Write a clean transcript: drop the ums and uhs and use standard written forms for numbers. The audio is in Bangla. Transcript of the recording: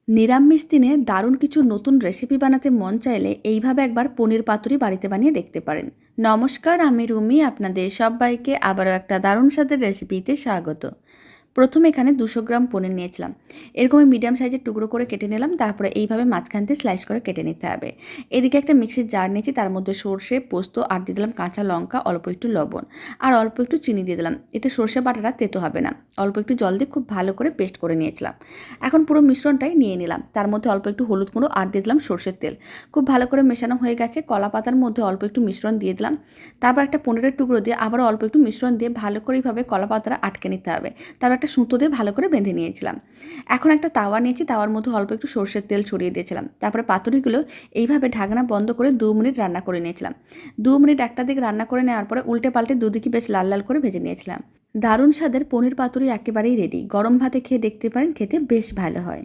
নিরামিষ দিনে দারুণ কিছু নতুন রেসিপি বানাতে মন চাইলে এইভাবে একবার পনির পাতুরি বাড়িতে বানিয়ে দেখতে পারেন। নমস্কার, আমি রুমি, আপনাদের সবাইকে আবারও একটা দারুণ স্বাদের রেসিপিতে স্বাগত। প্রথমে এখানে 200 গ্রাম পনির নিয়েছিলাম। এরকমই মিডিয়াম সাইজের টুকরো করে কেটে নিলাম। তারপরে এইভাবে মাঝখান থেকে স্লাইস করে কেটে নিতে হবে। এদিকে একটা মিক্সির জার নিয়েছি, তার মধ্যে সর্ষে, পোস্ত আর দিয়ে দিলাম কাঁচা লঙ্কা, অল্প একটু লবণ আর অল্প একটু চিনি দিয়ে দিলাম। এতে সর্ষে বাটাটা তেতো হবে না। অল্প একটু জল দিয়ে খুব ভালো করে পেস্ট করে নিয়েছিলাম। এখন পুরো মিশ্রণটাই নিয়ে নিলাম। তার মধ্যে অল্প একটু হলুদ গুঁড়ো আর দিয়ে দিলাম সর্ষের তেল। খুব ভালো করে মেশানো হয়ে গেছে। কলা পাতার মধ্যে অল্প একটু মিশ্রণ দিয়ে দিলাম। তারপর একটা পনিরের টুকরো দিয়ে আবারও অল্প একটু মিশ্রণ দিয়ে ভালো করে এইভাবে কলা পাতাটা আটকে নিতে হবে। তারপর একটা সুতো দিয়ে ভালো করে বেঁধে নিয়েছিলাম। এখন একটা তাওয়া নিয়েছি, তাওয়ার মধ্যে অল্প একটু সর্ষের তেল ছড়িয়ে দিয়েছিলাম। তারপরে পাতুরিগুলো এইভাবে ঢাকনা বন্ধ করে 2 মিনিট রান্না করে নিয়েছিলাম। 2 মিনিট একটা দিক রান্না করে নেওয়ার পরে উল্টে পাল্টে দুদিকে বেশ লাল লাল করে ভেজে নিয়েছিলাম। দারুণ স্বাদের পনির পাতুরি একেবারেই রেডি। গরম ভাতে খেয়ে দেখতে পারেন, খেতে বেশ ভালো হয়।